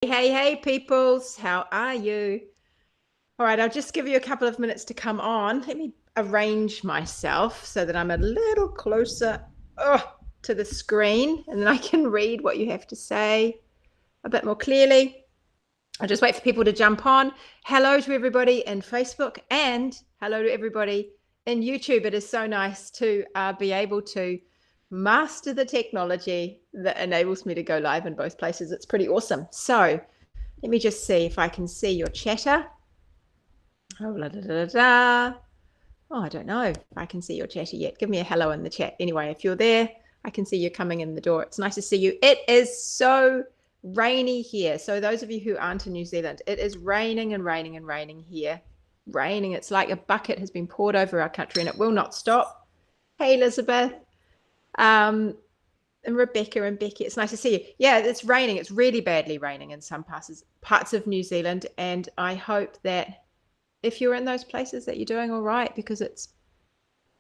Hey, peoples, how are you? All right, I'll just give you a couple of minutes to come on. Let me arrange myself so that I'm a little closer to the screen and then I can read what you have to say a bit more clearly. I'll just wait for people to jump on. Hello to everybody in Facebook and hello to everybody in YouTube. It is so nice to be able to master the technology that enables me to go live in both places. It's pretty awesome. So let me just see if I can see your chatter. Oh, la, da, da, da. Oh, I don't know if I can see your chatter yet. Give me a hello in the chat. Anyway, if you're there, I can see you coming in the door. It's nice to see you. It is so rainy here. So those of you who aren't in New Zealand, it is raining and raining and raining here. Raining. It's like a bucket has been poured over our country and it will not stop. Hey, Elizabeth. And Rebecca and Becky, it's nice to see you. Yeah, it's raining. It's really badly raining in some parts of New Zealand. And I hope that if you're in those places that you're doing all right, because it's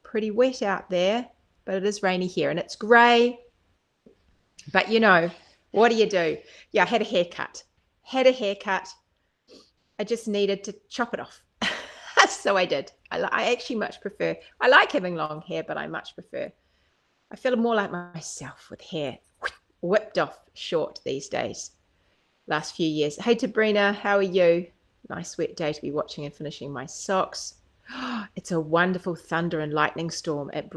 pretty wet out there, but it is rainy here and it's grey. But what do you do? Yeah, I had a haircut. I just needed to chop it off. So I did. I actually much prefer, I like having long hair, but I much prefer, I feel more like myself with hair whipped off short these days. Last few years. Hey, Tabrina, how are you? Nice wet day to be watching and finishing my socks. It's a wonderful thunder and lightning storm at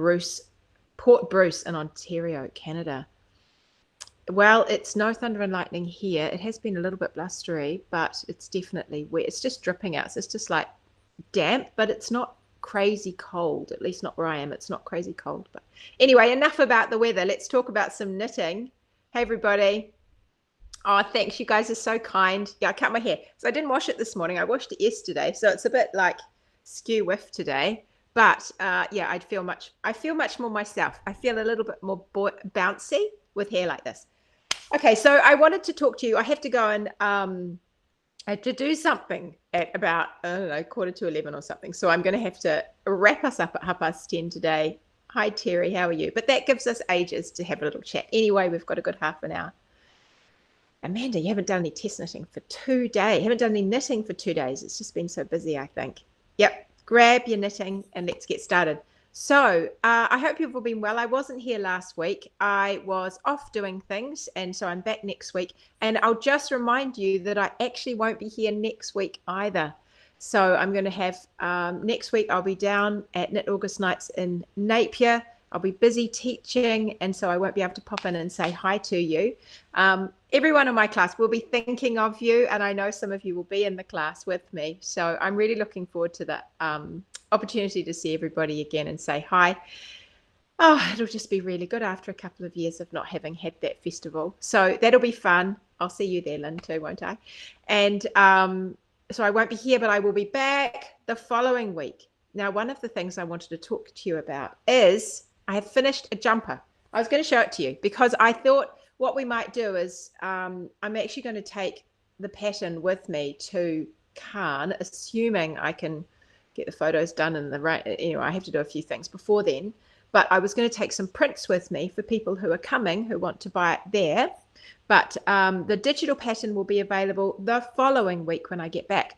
Port Bruce in Ontario, Canada. Well, it's no thunder and lightning here. It has been a little bit blustery, but it's definitely wet. It's just dripping out. So it's just like damp, but it's not crazy cold, at least not where I am. It's not crazy cold. But anyway, enough about the weather. Let's talk about some knitting. Hey, everybody. Oh, thanks. You guys are so kind. Yeah, I cut my hair. So I didn't wash it this morning. I washed it yesterday. So it's a bit like skew whiff today. But yeah, I feel much more myself. I feel a little bit more bouncy with hair like this. Okay, so I wanted to talk to you. I have to go and I had to do something at about, I don't know, 11:45 or something. So I'm going to have to wrap us up at 10:30 today. Hi, Terry. How are you? But that gives us ages to have a little chat. Anyway, we've got a good half an hour. Amanda, you haven't done any test knitting for 2 days. You haven't done any knitting for 2 days. It's just been so busy, I think. Yep, grab your knitting and let's get started. So I hope you've all been well. I wasn't here last week. I was off doing things, and so I'm back next week. And I'll just remind you that I actually won't be here next week either. So I'm going to have next week, I'll be down at Knit August Nights in Napier. I'll be busy teaching, and so I won't be able to pop in and say hi to you. Everyone in my class will be thinking of you, and I know some of you will be in the class with me. So I'm really looking forward to that opportunity to see everybody again and say hi. Oh, it'll just be really good after a couple of years of not having had that festival. So that'll be fun. I'll see you there, Lynn, too, won't I? And so I won't be here, but I will be back the following week. Now, one of the things I wanted to talk to you about is I have finished a jumper. I was going to show it to you because I thought what we might do is I'm actually going to take the pattern with me to Cairn, assuming I can get the photos done in the right. I have to do a few things before then. But I was going to take some prints with me for people who are coming, who want to buy it there. But the digital pattern will be available the following week when I get back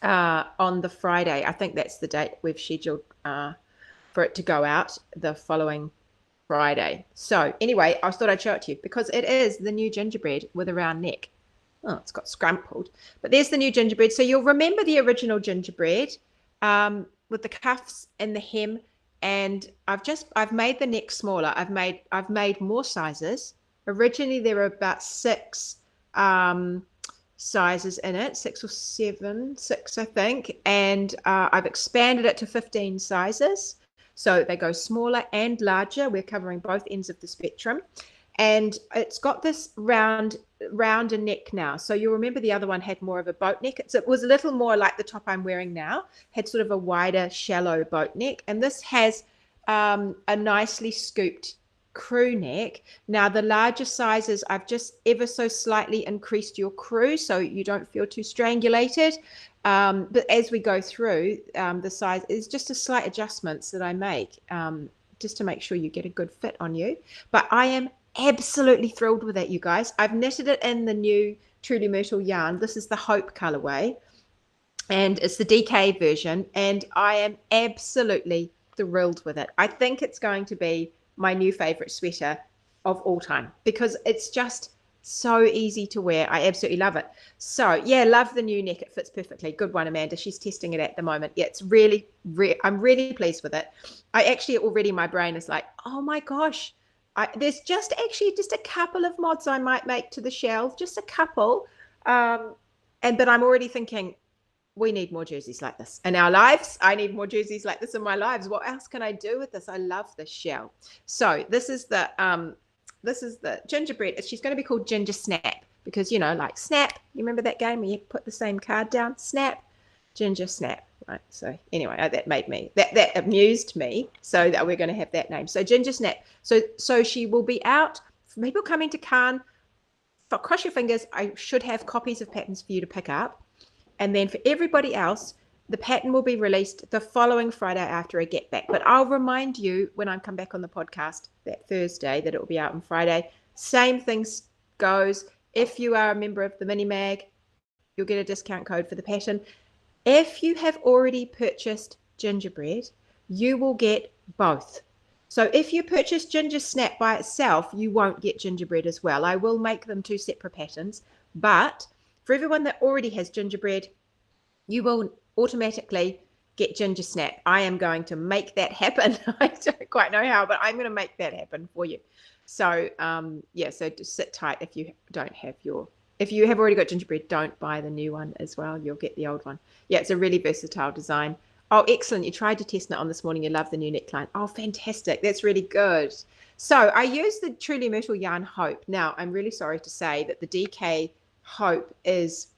on the Friday. I think that's the date we've scheduled for it to go out, the following Friday. So anyway, I thought I'd show it to you because it is the new gingerbread with a round neck. Oh, it's got scrumpled. But there's the new gingerbread. So you'll remember the original gingerbread with the cuffs and the hem. And I've made the neck smaller. I've made more sizes. Originally there were about 6 sizes in it, 6 or 7, 6 I think, and I've expanded it to 15 sizes, so they go smaller and larger. We're covering both ends of the spectrum, and it's got this rounder neck now. So you'll remember the other one had more of a boat neck. It was a little more like the top I'm wearing now, had sort of a wider, shallow boat neck, and this has a nicely scooped crew neck. Now the larger sizes, I've just ever so slightly increased your crew so you don't feel too strangulated, but as we go through the size is just a slight adjustments that I make just to make sure you get a good fit on you. But I am absolutely thrilled with that, you guys. I've knitted it in the new Truly Myrtle yarn. This is the Hope colorway, and it's the DK version, and I am absolutely thrilled with it. I think it's going to be my new favorite sweater of all time because it's just so easy to wear. I absolutely love it. So yeah, love the new neck. It fits perfectly. Good one, Amanda. She's testing it at the moment. Yeah, it's really, I'm really pleased with it. I actually already, my brain is like, oh my gosh, there's just a couple of mods I might make to the shelf, just a couple. But I'm already thinking, we need more jerseys like this in our lives. I need more jerseys like this in my lives. What else can I do with this? I love this shell. So this is the gingerbread. She's going to be called Ginger Snap because, you know, like Snap. You remember that game where you put the same card down? Snap, Ginger Snap. Right. So anyway, that amused me. So that we're going to have that name. So Ginger Snap. So she will be out for people coming to Cannes. Cross your fingers. I should have copies of patterns for you to pick up. And then for everybody else, the pattern will be released the following Friday after I get back. But I'll remind you when I come back on the podcast that Thursday that it will be out on Friday. Same thing goes. If you are a member of the Mini Mag, you'll get a discount code for the pattern. If you have already purchased gingerbread, you will get both. So if you purchase Ginger Snap by itself, you won't get gingerbread as well. I will make them two separate patterns, but for everyone that already has gingerbread, you will automatically get Ginger Snap. I am going to make that happen. I don't quite know how, but I'm going to make that happen for you. So, yeah, so just sit tight if you don't have if you have already got gingerbread, don't buy the new one as well. You'll get the old one. Yeah, it's a really versatile design. Oh, excellent. You tried to test it on this morning. You love the new neckline. Oh, fantastic. That's really good. So I used the Truly Myrtle yarn Hope. Now, I'm really sorry to say that the DK Hope it's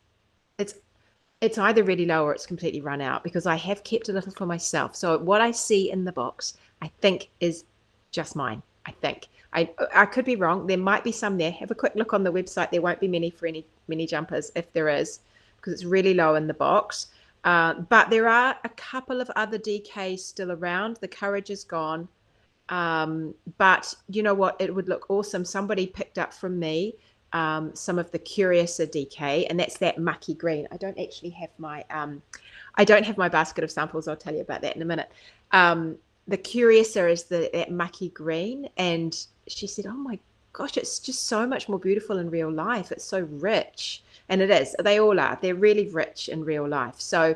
either really low or it's completely run out because I have kept a little for myself. So what I see in the box, I think is just mine. I think I could be wrong. There might be some there. Have a quick look on the website. There won't be many for any mini jumpers if there is, because it's really low in the box. But there are a couple of other DKs still around. The Courage is gone. But you know what? It would look awesome. Somebody picked up from me some of the Curiouser DK, and that's that mucky green. I don't actually have my basket of samples. I'll tell you about that in a minute. The Curiouser is that mucky green, and she said, oh my gosh, it's just so much more beautiful in real life. It's so rich, and it is. They all are. They're really rich in real life. So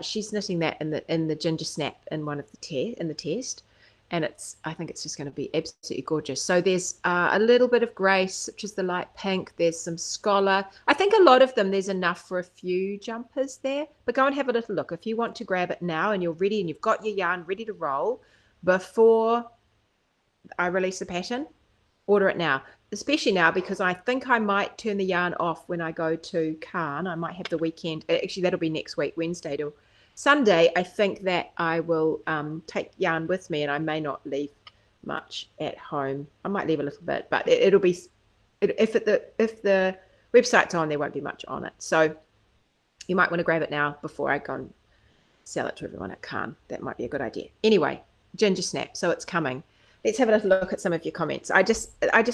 she's knitting that in the Ginger Snap in one of the test. And I think it's just going to be absolutely gorgeous. So there's a little bit of Grace, which is the light pink. There's some Scholar. I think a lot of them, there's enough for a few jumpers there. But go and have a little look. If you want to grab it now and you're ready and you've got your yarn ready to roll before I release the pattern, order it now. Especially now because I think I might turn the yarn off when I go to Cannes. I might have the weekend. Actually, that'll be next week, Wednesday to Sunday. I think that I will take yarn with me, and I may not leave much at home. I might leave a little bit, but it'll be if the website's on, there won't be much on it. So you might want to grab it now before I go and sell it to everyone at Cannes. That might be a good idea. Anyway, Ginger Snap. So it's coming. Let's have a little look at some of your comments. I just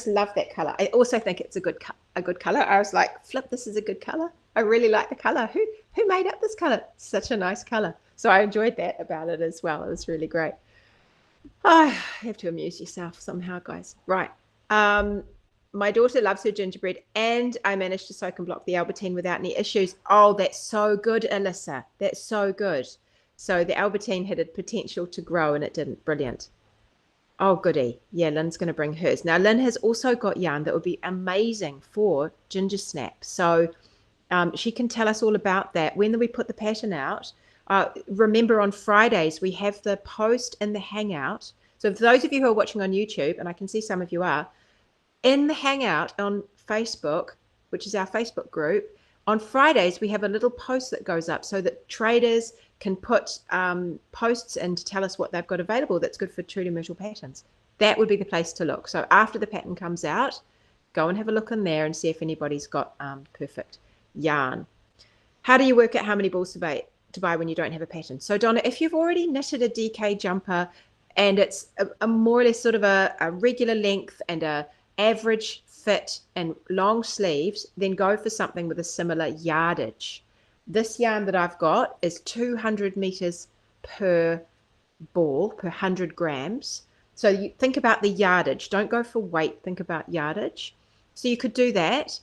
love that color. I also think it's a good color. I was like, flip, this is a good color. I really like the color. Who made up this color? Such a nice color. So I enjoyed that about it as well. It was really great. Oh, you have to amuse yourself somehow, guys. Right. My daughter loves her gingerbread, and I managed to soak and block the Albertine without any issues. Oh, that's so good, Alyssa. That's so good. So the Albertine had a potential to grow, and it didn't. Brilliant. Oh, goody. Yeah, Lynn's going to bring hers. Now, Lynn has also got yarn that would be amazing for Ginger Snap. So she can tell us all about that. When we put the pattern out, remember on Fridays, we have the post in the Hangout. So for those of you who are watching on YouTube, and I can see some of you are, in the Hangout on Facebook, which is our Facebook group, on Fridays, we have a little post that goes up so that traders can put posts in to tell us what they've got available that's good for Truly Myrtle patterns. That would be the place to look. So after the pattern comes out, go and have a look in there and see if anybody's got perfect yarn. How do you work out how many balls to buy when you don't have a pattern? So Donna, if you've already knitted a DK jumper and it's a more or less sort of a regular length and a average fit and long sleeves, then go for something with a similar yardage. This yarn that I've got is 200 meters per ball, per 100 grams. So you think about the yardage. Don't go for weight. Think about yardage. So you could do that.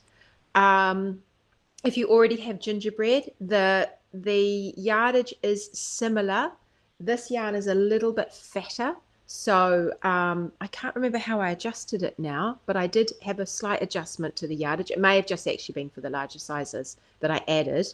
If you already have gingerbread, the yardage is similar. This yarn is a little bit fatter. So I can't remember how I adjusted it now, but I did have a slight adjustment to the yardage. It may have just actually been for the larger sizes that I added.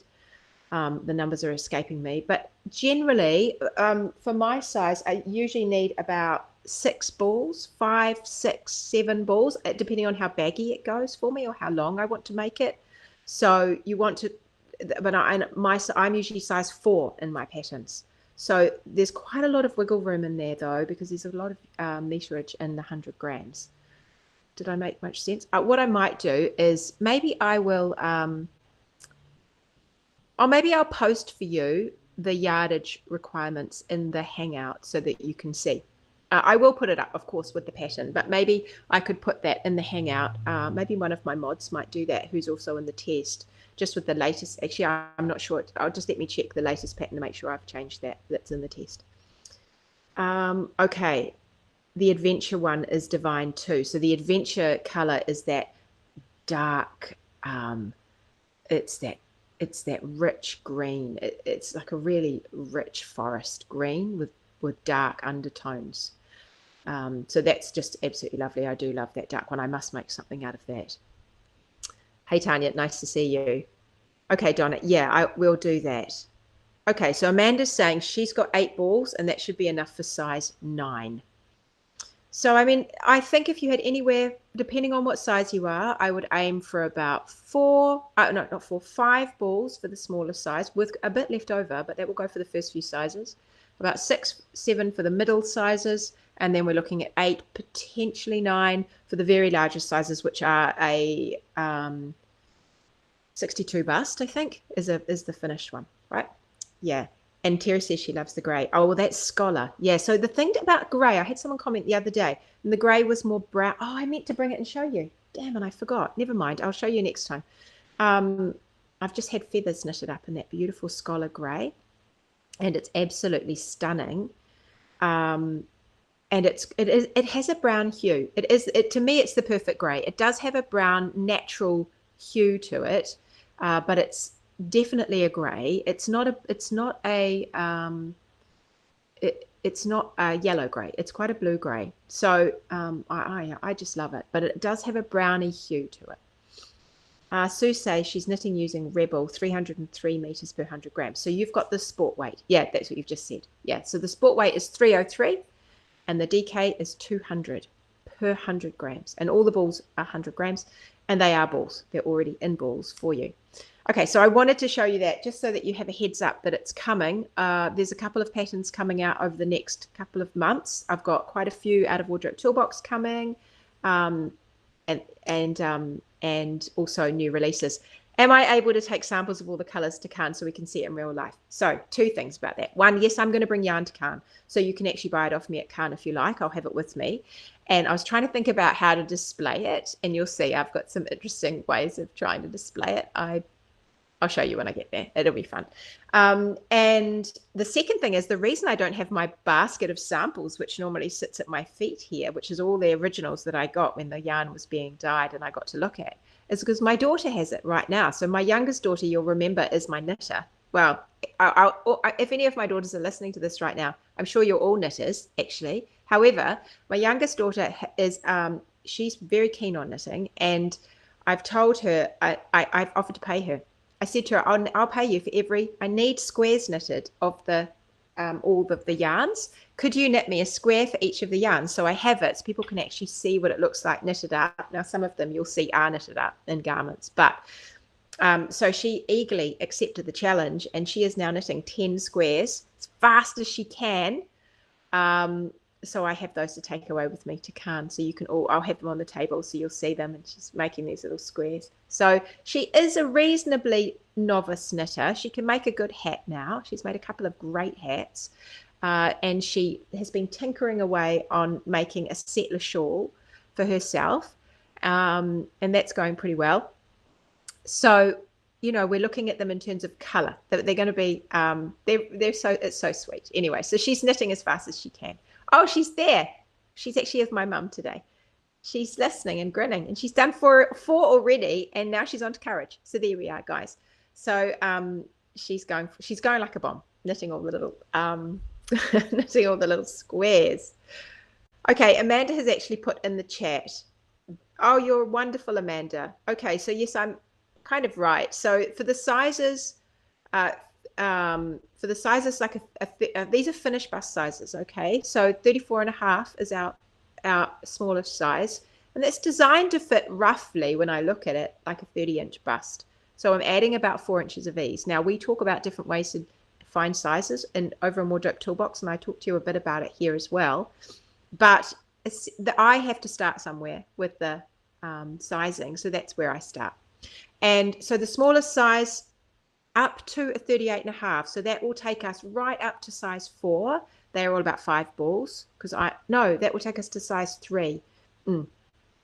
The numbers are escaping me. But generally, for my size, I usually need about 6 balls, 5, 6, 7 balls, depending on how baggy it goes for me or how long I want to make it. So you want to, but I'm usually size 4 in my patterns. So there's quite a lot of wiggle room in there though, because there's a lot of meterage in the 100 grams. Did I make much sense? What I might do is maybe I will, maybe I'll post for you the yardage requirements in the Hangout so that you can see. I will put it up, of course, with the pattern, but maybe I could put that in the Hangout. Maybe one of my mods might do that, who's also in the test, just with the latest. Actually, I'm not sure. I'll just let me check the latest pattern to make sure I've changed that. That's in the test. Okay, the adventure one is Divine 2. So the adventure color is that dark. It's that rich green. It's like a really rich forest green with dark undertones. So that's just absolutely lovely. I do love that dark one. I must make something out of that. Hey, Tanya, nice to see you. Okay, Donna, yeah, I will do that. Okay, so Amanda's saying she's got 8 balls and that should be enough for size 9. So, I mean, I think if you had anywhere, depending on what size you are, I would aim for about 5 balls for the smaller size with a bit left over, but that will go for the first few sizes. About 6, 7 for the middle sizes, and then we're looking at 8, potentially 9 for the very largest sizes, which are a 62 bust, I think, is the finished one, right? Yeah. And Terry says she loves the grey. Oh, well, that's Scholar. Yeah, so the thing about grey, I had someone comment the other day, and the grey was more brown. Oh, I meant to bring it and show you. Damn, and I forgot. Never mind. I'll show you next time. I've just had feathers knitted up in that beautiful Scholar grey, and it's absolutely stunning. And it has a brown hue. To me, it's the perfect grey. It does have a brown natural hue to it, but it's definitely a grey. It's not a yellow grey. It's quite a blue grey. So I just love it, but it does have a browny hue to it. Sue says she's knitting using Rebel 303 meters per 100 grams. So you've got the sport weight. Yeah, that's what you've just said. Yeah, so the sport weight is 303 and the DK is 200 per 100 grams. And all the balls are 100 grams and they are balls. They're already in balls for you. Okay, so I wanted to show you that just so that you have a heads up that it's coming. There's a couple of patterns coming out over the next couple of months. I've got quite a few out of Wardrobe Toolbox coming, and also new releases. Am I able to take samples of all the colors to Cairn so we can see it in real life? So 2 things about that. One, yes, I'm going to bring yarn to Cairn, so you can actually buy it off me at Cairn if you like. I'll have it with me. And I was trying to think about how to display it, and you'll see I've got some interesting ways of trying to display it. I'll show you when I get there. It'll be fun. And the second thing is the reason I don't have my basket of samples, which normally sits at my feet here, which is all the originals that I got when the yarn was being dyed and I got to look at, is because my daughter has it right now. So my youngest daughter, you'll remember, is my knitter. Well, if any of my daughters are listening to this right now, I'm sure you're all knitters, actually. However, my youngest daughter is, she's very keen on knitting, and I've told her, I've offered to pay her. I said to her, I'll pay you for I need squares knitted of all of the yarns. Could you knit me a square for each of the yarns? So I have it so people can actually see what it looks like knitted up. Now, some of them you'll see are knitted up in garments, but so she eagerly accepted the challenge, and she is now knitting 10 squares as fast as she can. So I have those to take away with me to Cairn. So you can I'll have them on the table so you'll see them, and she's making these little squares. So she is a reasonably novice knitter. She can make a good hat now. She's made a couple of great hats. And she has been tinkering away on making a settler shawl for herself. And that's going pretty well. So, you know, we're looking at them in terms of color. They're going to be, it's so sweet. Anyway, so she's knitting as fast as she can. Oh, she's there. She's actually with my mum today. She's listening and grinning, and she's done four already, and now she's on to courage. So there we are, guys. So she's going like a bomb, knitting all the little knitting all the little squares. Okay, Amanda has actually put in the chat. Oh, you're wonderful, Amanda. Okay, so yes, I'm kind of right. So for the sizes, like these are finished bust sizes. Okay, so 34.5 is our smallest size, and that's designed to fit roughly, when I look at it, like a 30-inch bust. So I'm adding about 4 inches of ease. Now we talk about different ways to find sizes and over in Wardrobe Toolbox, and I talked to you a bit about it here as well. But I have to start somewhere with the sizing, so that's where I start. And so the smallest size up to a 38.5, so that will take us right up to size 4. They're all about 5 balls, because that will take us to size 3.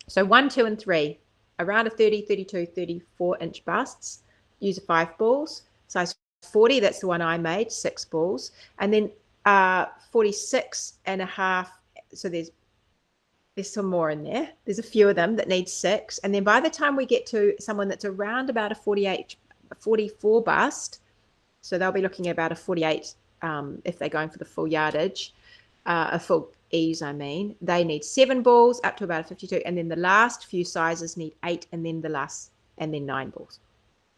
So 1, 2, and 3, around a 30, 32, 34-inch busts, use 5 balls. Size 40, that's the one I made, 6 balls. And then 46.5, so there's some more in there. There's a few of them that need 6. And then by the time we get to someone that's around about a 44 bust, so they'll be looking at about a 48 if they're going for the full yardage, a full ease, I mean. They need 7 balls up to about a 52. And then the last few sizes need 8, and then 9 balls.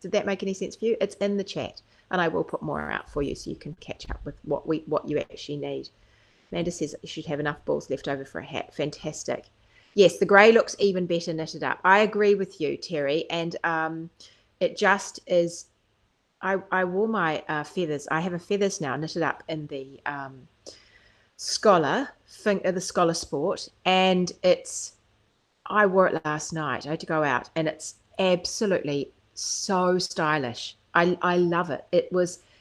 Did that make any sense for you? It's in the chat, and I will put more out for you so you can catch up with what you actually need. Amanda says you should have enough balls left over for a hat. Fantastic. Yes, the grey looks even better knitted up. I agree with you, Terry. And it just is. I wore my feathers. I have a feathers now knitted up in the Scholar Sport, and I wore it last night. I had to go out, and it's absolutely so stylish. I love it.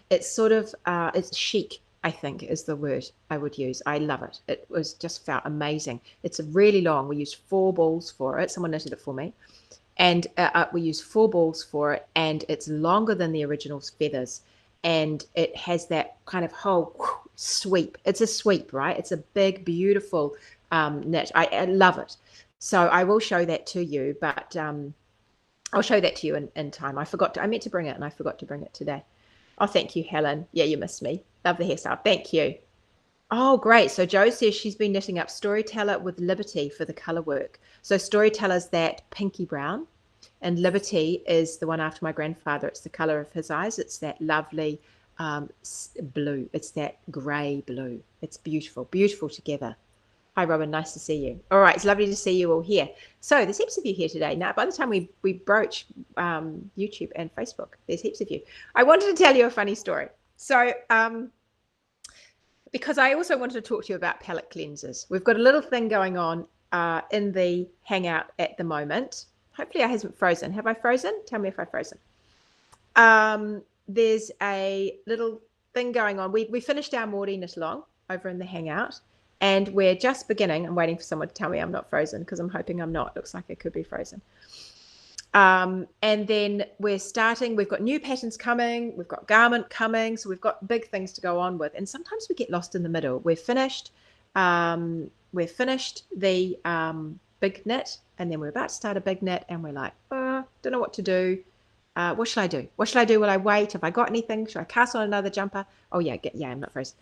It's sort of it's chic, I think is the word I would use. I love it. It just felt amazing. It's really long. We used 4 balls for it. Someone knitted it for me. And we use 4 balls for it, and it's longer than the original feathers. And it has that kind of whole sweep. It's a sweep, right? It's a big, beautiful knit. I love it. So I will show that to you, but I'll show that to you in time. I meant to bring it, and I forgot to bring it today. Oh, thank you, Helen. Yeah, you missed me. Love the hairstyle. Thank you. Oh, great. So Jo says she's been knitting up Storyteller with Liberty for the color work. So Storyteller's that pinky brown, and Liberty is the one after my grandfather. It's the color of his eyes. It's that lovely blue. It's that gray blue. It's beautiful, beautiful together. Hi, Robin. Nice to see you. All right. It's lovely to see you all here. So there's heaps of you here today. Now, by the time we broach YouTube and Facebook, there's heaps of you. I wanted to tell you a funny story. So because I also wanted to talk to you about palette cleansers. We've got a little thing going on in the Hangout at the moment. Hopefully I haven't frozen. Have I frozen? Tell me if I've frozen. There's a little thing going on. We finished our Maori knit along over in the Hangout, and we're just beginning. I'm waiting for someone to tell me I'm not frozen, because I'm hoping I'm not. Looks like it could be frozen. And then we're starting. We've got new patterns coming. We've got garment coming. So we've got big things to go on with. And sometimes we get lost in the middle. We've finished the big knit, and then we're about to start a big knit, and we're like, don't know what to do. What should I do? What should I do? Will I wait? Have I got anything? Should I cast on another jumper? Oh yeah, I'm not frozen.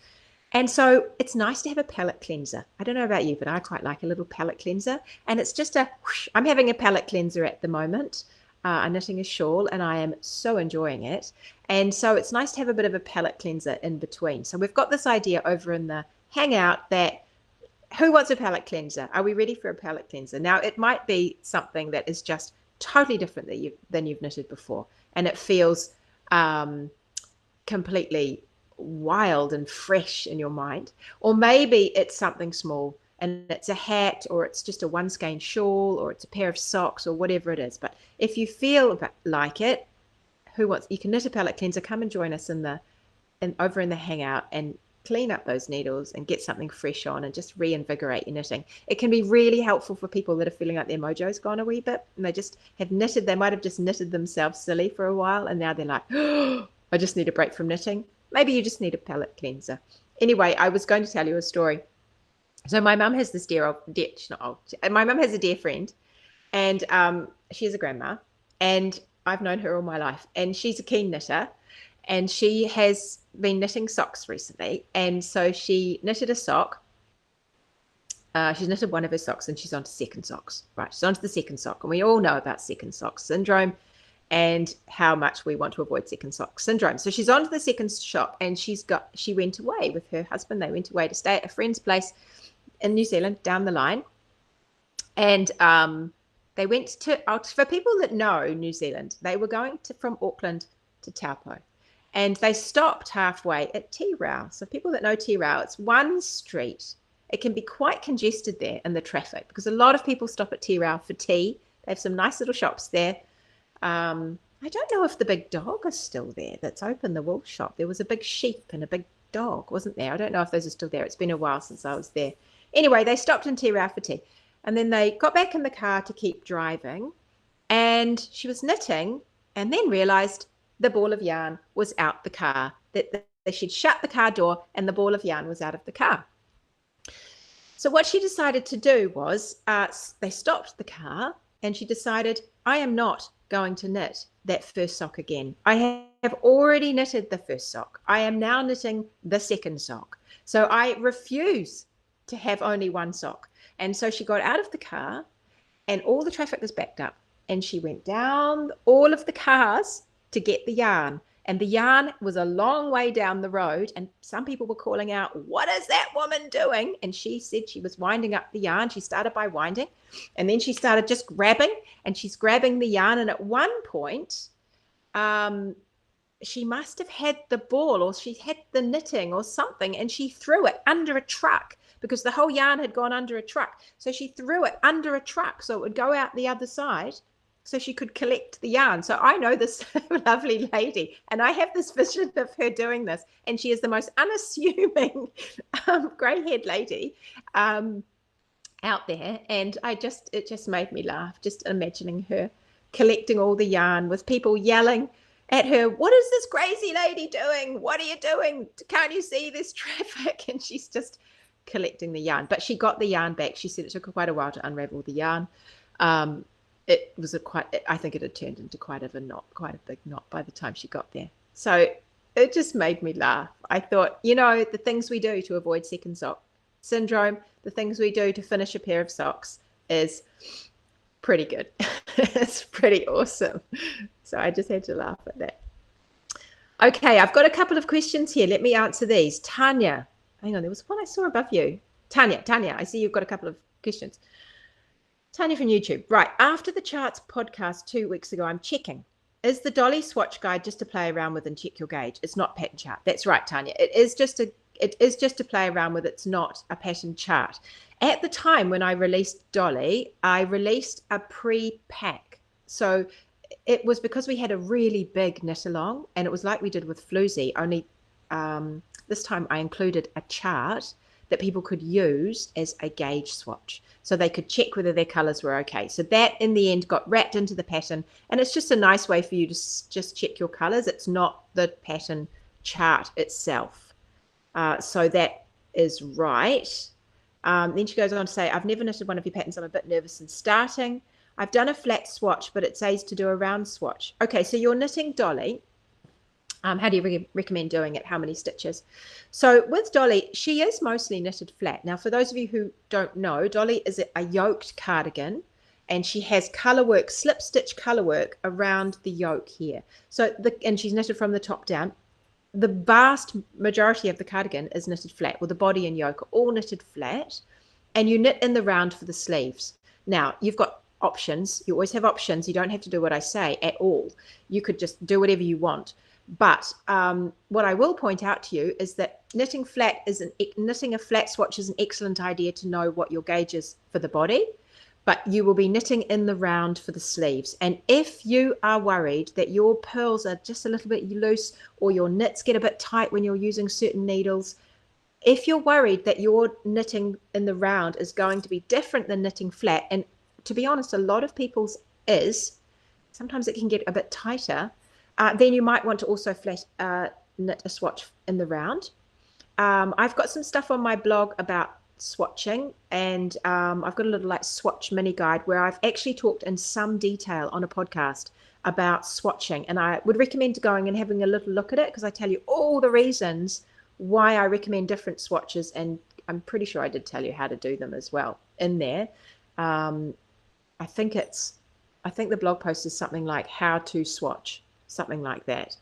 And so it's nice to have a palette cleanser. I don't know about you, but I quite like a little palette cleanser. And it's just I'm having a palette cleanser at the moment. I'm knitting a shawl, and I am so enjoying it. And so it's nice to have a bit of a palette cleanser in between. So we've got this idea over in the Hangout that who wants a palette cleanser? Are we ready for a palette cleanser? Now, it might be something that is just totally different than you've knitted before. And it feels completely wild and fresh in your mind. Or maybe it's something small, and it's a hat, or it's just a one skein shawl, or it's a pair of socks, or whatever it is. But if you feel like it, you can knit a palette cleanser. Come and join us over in the Hangout, and clean up those needles and get something fresh on and just reinvigorate your knitting. It can be really helpful for people that are feeling like their mojo's gone a wee bit and they just have knitted. They might have just knitted themselves silly for a while and now they're like, oh, I just need a break from knitting. Maybe you just need a palette cleanser. Anyway, I was going to tell you a story. So my mum has this my mum has a dear friend, and she's a grandma, and I've known her all my life, and she's a keen knitter, and she has been knitting socks recently, and so she knitted a sock. She's knitted one of her socks, and she's on to second socks. Right, she's on to the second sock, and we all know about second sock syndrome and how much we want to avoid second sock syndrome. So she's on to the second sock, and she went away with her husband. They went away to stay at a friend's place in New Zealand down the line, and they went to, for people that know New Zealand, they were going from Auckland to Taupo, and they stopped halfway at Tirau. So people that know Tirau, it's one street. It can be quite congested there in the traffic because a lot of people stop at Tirau for tea. They have some nice little shops there. I don't know if the big dog is still there that's open, the wool shop. There was a big sheep and a big dog, wasn't there? I don't know if those are still there. It's been a while since I was there. Anyway, they stopped in Tirau for tea. And then they got back in the car to keep driving. And she was knitting and then realized the ball of yarn was out the car. That she'd shut the car door and the ball of yarn was out of the car. So what she decided to do was they stopped the car and she decided, I am not going to knit that first sock again. I have already knitted the first sock. I am now knitting the second sock. So I refuse to have only one sock. And so she got out of the car and all the traffic was backed up and she went down all of the cars to get the yarn. And the yarn was a long way down the road and some people were calling out, what is that woman doing? And she said she was winding up the yarn. She started by winding and then she started just grabbing, and she's grabbing the yarn. And at one point, she must have had the ball or she had the knitting or something, and she threw it under a truck because the whole yarn had gone under a truck. So she threw it under a truck so it would go out the other side so she could collect the yarn. So I know this lovely lady and I have this vision of her doing this, and she is the most unassuming grey-haired lady out there. And it just made me laugh just imagining her collecting all the yarn with people yelling at her, what is this crazy lady doing? What are you doing? Can't you see this traffic? And she's just collecting the yarn. But she got the yarn back. She said it took her quite a while to unravel the yarn. It was I think it had turned into quite a big knot by the time she got there. So it just made me laugh. I thought, the things we do to avoid second sock syndrome, the things we do to finish a pair of socks is pretty good. It's pretty awesome. So I just had to laugh at that. Okay, I've got a couple of questions here. Let me answer these. Tanya, hang on, there was one I saw above you. Tanya, I see you've got a couple of questions. Tanya from YouTube. Right, after the charts podcast 2 weeks ago, I'm checking. Is the Dolly swatch guide just to play around with and check your gauge? It's not pattern chart. That's right, Tanya. It is just to play around with. It's not a pattern chart. At the time when I released Dolly, I released a pre-pack. So it was because we had a really big knit along, and it was like we did with Floozy, only this time I included a chart that people could use as a gauge swatch. So they could check whether their colors were okay. So that in the end got wrapped into the pattern, and it's just a nice way for you to just check your colors. It's not the pattern chart itself. So that is right. Then she goes on to say, I've never knitted one of your patterns. I'm a bit nervous in starting. I've done a flat swatch, but it says to do a round swatch. Okay, so you're knitting Dolly. How do you recommend doing it? How many stitches? So with Dolly, she is mostly knitted flat. Now, for those of you who don't know, Dolly is a yoked cardigan, and she has color work, slip stitch color work around the yoke here. So and she's knitted from the top down. The vast majority of the cardigan is knitted flat, with the body and yoke are all knitted flat, and you knit in the round for the sleeves. Now, you've got options. You always have options. You don't have to do what I say at all. You could just do whatever you want. But what I will point out to you is that knitting a flat swatch is an excellent idea to know what your gauge is for the body, but you will be knitting in the round for the sleeves. And if you are worried that your purls are just a little bit loose or your knits get a bit tight when you're using certain needles, if you're worried that your knitting in the round is going to be different than knitting flat, and to be honest, a lot of people's is, sometimes it can get a bit tighter, then you might want to also knit a swatch in the round. I've got some stuff on my blog about swatching, and I've got a little like swatch mini guide where I've actually talked in some detail on a podcast about swatching, and I would recommend going and having a little look at it, because I tell you all the reasons why I recommend different swatches, and I'm pretty sure I did tell you how to do them as well in there. I think the blog post is something like how to swatch, something like that.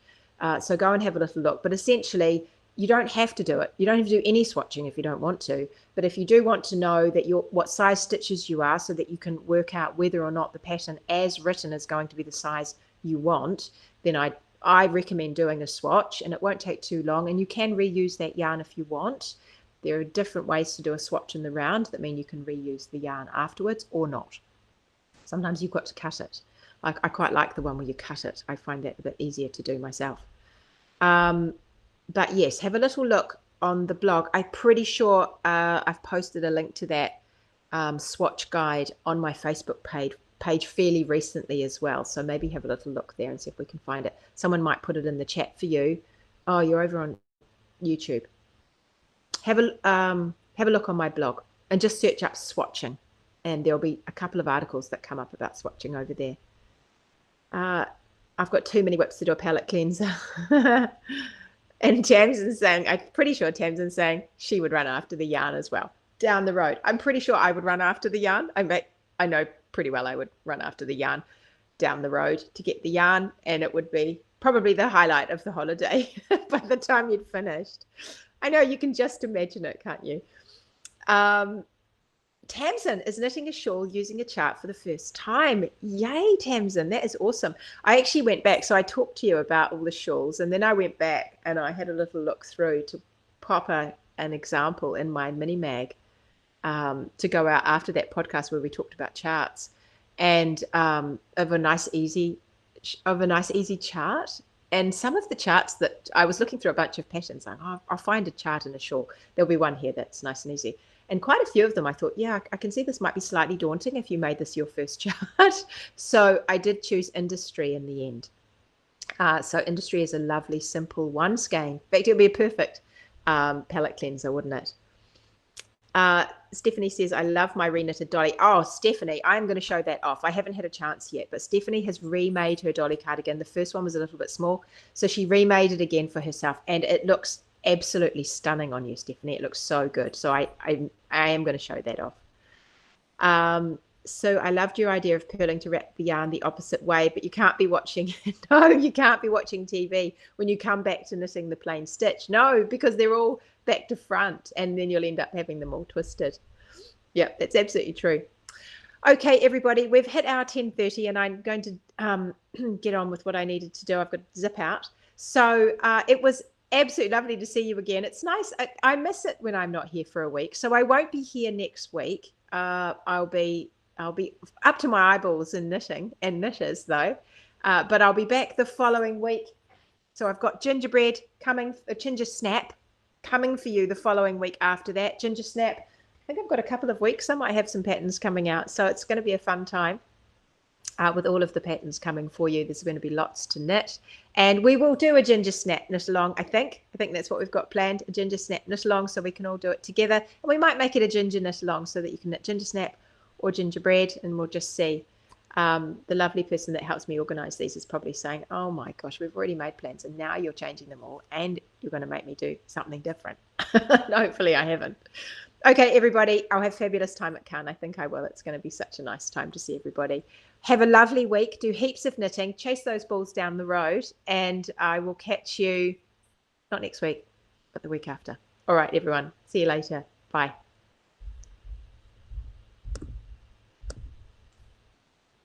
So go and have a little look. But essentially, you don't have to do it. You don't have to do any swatching if you don't want to. But if you do want to know that what size stitches you are, so that you can work out whether or not the pattern as written is going to be the size you want, then I recommend doing a swatch, and it won't take too long. And you can reuse that yarn if you want. There are different ways to do a swatch in the round that mean you can reuse the yarn afterwards or not. Sometimes you've got to cut it. I quite like the one where you cut it. I find that a bit easier to do myself. But yes, have a little look on the blog. I'm pretty sure I've posted a link to that swatch guide on my Facebook page fairly recently as well. So maybe have a little look there and see if we can find it. Someone might put it in the chat for you. Oh, you're over on YouTube. Have a look on my blog and just search up swatching, and there'll be a couple of articles that come up about swatching over there. I've got too many whips to do a palette cleanser. And Tamsin's saying, I'm pretty sure Tamsin's saying she would run after the yarn as well down the road. I'm pretty sure I would run after the yarn. I know pretty well I would run after the yarn down the road to get the yarn, and it would be probably the highlight of the holiday by the time you'd finished. I know, you can just imagine it, can't you? Tamsin is knitting a shawl using a chart for the first time. Yay, Tamsin, that is awesome. I actually went back, so I talked to you about all the shawls, and then I went back and I had a little look through to pop an example in my mini mag to go out after that podcast where we talked about charts, and of a nice easy chart. And some of the charts that I was looking through a bunch of patterns, I'll find a chart in a shawl. There'll be one here that's nice and easy. And quite a few of them I thought, yeah, I can see this might be slightly daunting if you made this your first chart. So I did choose Industry in the end. So Industry is a lovely, simple one skein. In fact, it would be a perfect palette cleanser, wouldn't it? Stephanie says, I love my reknitted dolly. Oh, Stephanie, I'm going to show that off. I haven't had a chance yet, but Stephanie has remade her dolly cardigan. The first one was a little bit small, so she remade it again for herself, and it looks absolutely stunning on you, Stephanie. It looks so good. So I am going to show that off. So I loved your idea of purling to wrap the yarn the opposite way, but you can't be watching. No, you can't be watching TV when you come back to knitting the plain stitch. No, because they're all back to front, and then you'll end up having them all twisted. Yeah, that's absolutely true. Okay, everybody, we've hit our 10:30, and I'm going to get on with what I needed to do. I've got to zip out. So it was absolutely lovely to see you again. It's nice. I miss it when I'm not here for a week. So I won't be here next week. I'll be up to my eyeballs in knitting and knitters though. But I'll be back the following week. So I've got gingerbread coming, a ginger snap coming for you the following week after that. Ginger snap. I think I've got a couple of weeks. I might have some patterns coming out. So it's going to be a fun time. With all of the patterns coming for you. There's going to be lots to knit, and we will do a ginger snap knit along. I think that's what we've got planned, a ginger snap knit along, so we can all do it together. And we might make it a ginger knit along so that you can knit ginger snap or gingerbread, and we'll just see. The lovely person that helps me organize these is probably saying, oh my gosh, we've already made plans and now you're changing them all and you're going to make me do something different. Hopefully I haven't. Okay, everybody, I'll have fabulous time at Cannes. I think I will. It's going to be such a nice time to see everybody. Have a lovely week. Do heaps of knitting. Chase those balls down the road. And I will catch you, not next week, but the week after. All right, everyone. See you later. Bye.